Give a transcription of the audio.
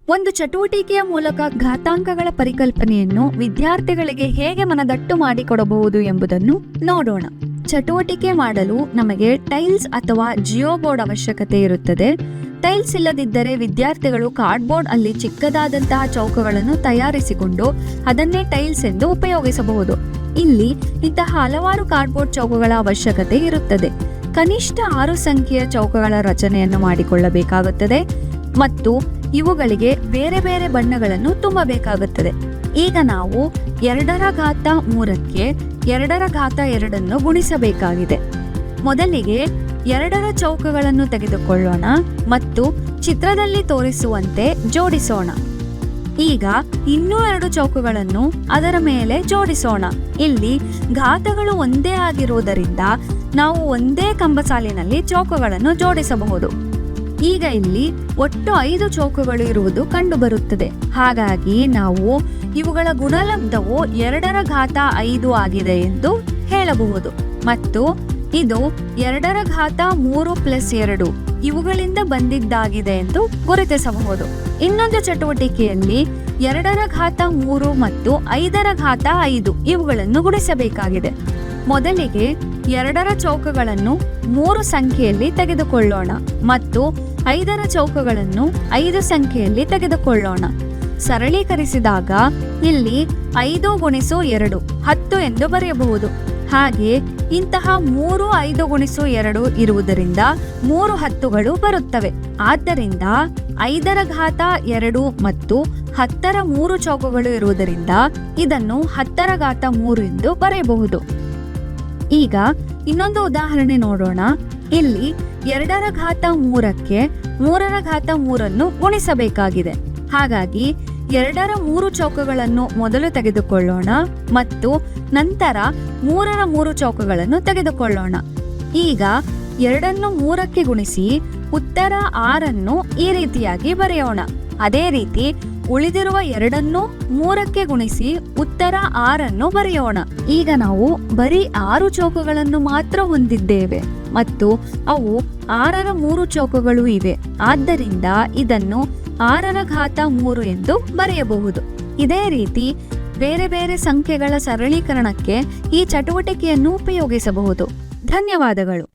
ಒಂದು ಚಟುವಟಿಕೆಯ ಮೂಲಕ ಘಾತಾಂಕಗಳ ಪರಿಕಲ್ಪನೆಯನ್ನು ವಿದ್ಯಾರ್ಥಿಗಳಿಗೆ ಹೇಗೆ ಮನದಟ್ಟು ಮಾಡಿಕೊಡಬಹುದು ಎಂಬುದನ್ನು ನೋಡೋಣ. ಚಟುವಟಿಕೆ ಮಾಡಲು ನಮಗೆ ಟೈಲ್ಸ್ ಅಥವಾ ಜಿಯೋಬೋರ್ಡ್ ಅವಶ್ಯಕತೆ ಇರುತ್ತದೆ. ಟೈಲ್ಸ್ ಇಲ್ಲದಿದ್ದರೆ ವಿದ್ಯಾರ್ಥಿಗಳು ಕಾರ್ಡ್ಬೋರ್ಡ್ ಅಲ್ಲಿ ಚಿಕ್ಕದಾದಂತಹ ಚೌಕಗಳನ್ನು ತಯಾರಿಸಿಕೊಂಡು ಅದನ್ನೇ ಟೈಲ್ಸ್ ಎಂದು ಉಪಯೋಗಿಸಬಹುದು. ಇಲ್ಲಿ ಇಂತಹ ಹಲವಾರು ಕಾರ್ಡ್ಬೋರ್ಡ್ ಚೌಕಗಳ ಅವಶ್ಯಕತೆ ಇರುತ್ತದೆ. ಕನಿಷ್ಠ 6 ಸಂಖ್ಯೆಯ ಚೌಕಗಳ ರಚನೆಯನ್ನು ಮಾಡಿಕೊಳ್ಳಬೇಕಾಗುತ್ತದೆ ಮತ್ತು ಇವುಗಳಿಗೆ ಬೇರೆ ಬೇರೆ ಬಣ್ಣಗಳನ್ನು ತುಂಬಬೇಕಾಗುತ್ತದೆ. ಈಗ ನಾವು 2⁻3ಕ್ಕೆ 2⁻2 ಗುಣಿಸಬೇಕಾಗಿದೆ. ಮೊದಲಿಗೆ 2ರ ಚೌಕಗಳನ್ನು ತೆಗೆದುಕೊಳ್ಳೋಣ ಮತ್ತು ಚಿತ್ರದಲ್ಲಿ ತೋರಿಸುವಂತೆ ಜೋಡಿಸೋಣ. ಈಗ ಇನ್ನೂ 2 ಚೌಕಗಳನ್ನು ಅದರ ಮೇಲೆ ಜೋಡಿಸೋಣ. ಇಲ್ಲಿ ಘಾತಗಳು ಒಂದೇ ಆಗಿರುವುದರಿಂದ ನಾವು ಒಂದೇ ಕಂಬಸಾಲಿನಲ್ಲಿ ಚೌಕಗಳನ್ನು ಜೋಡಿಸಬಹುದು. ಈಗ ಇಲ್ಲಿ ಒಟ್ಟು 5 ಚೌಕಗಳು ಇರುವುದು ಕಂಡುಬರುತ್ತದೆ. ಹಾಗಾಗಿ ನಾವು ಇವುಗಳ ಗುಣಲಬ್ಧವು 2⁻5 ಆಗಿದೆ ಎಂದು ಹೇಳಬಹುದು ಮತ್ತು ಇದು 2⁻3+2 ಇವುಗಳಿಂದ ಬಂದಿದ್ದಾಗಿದೆ ಎಂದು ಗುರುತಿಸಬಹುದು. ಇನ್ನೊಂದು ಚಟುವಟಿಕೆಯಲ್ಲಿ 2⁻3 ಮತ್ತು 5⁻5 ಇವುಗಳನ್ನು ಗುಣಿಸಬೇಕಾಗಿದೆ. ಮೊದಲಿಗೆ 2ರ ಚೌಕಗಳನ್ನು 3 ಸಂಖ್ಯೆಯಲ್ಲಿ ತೆಗೆದುಕೊಳ್ಳೋಣ ಮತ್ತು 5ರ ಚೌಕಗಳನ್ನು 5 ಸಂಖ್ಯೆಯಲ್ಲಿ ತೆಗೆದುಕೊಳ್ಳೋಣ. ಸರಳೀಕರಿಸಿದಾಗ ಇಲ್ಲಿ 5 × 2 10 ಎಂದು ಬರೆಯಬಹುದು. ಹಾಗೆ ಇಂತಹ 3 5 × 2 ಇರುವುದರಿಂದ 3 10ಗಳು ಬರುತ್ತವೆ. ಆದ್ದರಿಂದ 5⁻2 ಮತ್ತು 10ರ 3 ಚೌಕಗಳು ಇರುವುದರಿಂದ ಇದನ್ನು 10⁻3 ಎಂದು ಬರೆಯಬಹುದು. ಈಗ ಇನ್ನೊಂದು ಉದಾಹರಣೆ ನೋಡೋಣ. ಇಲ್ಲಿ 2⁻3ಕ್ಕೆ 3⁻3 ಗುಣಿಸಬೇಕಾಗಿದೆ. ಹಾಗಾಗಿ 2ರ 3 ಚೌಕಗಳನ್ನು ಮೊದಲು ತೆಗೆದುಕೊಳ್ಳೋಣ ಮತ್ತು ನಂತರ 3ರ 3 ಚೌಕಗಳನ್ನು ತೆಗೆದುಕೊಳ್ಳೋಣ. ಈಗ 2ನ್ನು 3ಕ್ಕೆ ಗುಣಿಸಿ ಉತ್ತರ 6 ಈ ರೀತಿಯಾಗಿ ಬರೆಯೋಣ. ಅದೇ ರೀತಿ ಉಳಿದಿರುವ 2ನ್ನು 3ಕ್ಕೆ ಗುಣಿಸಿ ಉತ್ತರ 6 ಬರೆಯೋಣ. ಈಗ ನಾವು ಬರೀ 6 ಚೌಕಗಳನ್ನು ಮಾತ್ರ ಹೊಂದಿದ್ದೇವೆ ಮತ್ತು ಅವು 6ರ 3 ಚೌಕಗಳು ಇವೆ. ಆದ್ದರಿಂದ ಇದನ್ನು 6⁻3 ಎಂದು ಬರೆಯಬಹುದು. ಇದೇ ರೀತಿ ಬೇರೆ ಬೇರೆ ಸಂಖ್ಯೆಗಳ ಸರಳೀಕರಣಕ್ಕೆ ಈ ಚಟುವಟಿಕೆಯನ್ನು ಉಪಯೋಗಿಸಬಹುದು. ಧನ್ಯವಾದಗಳು.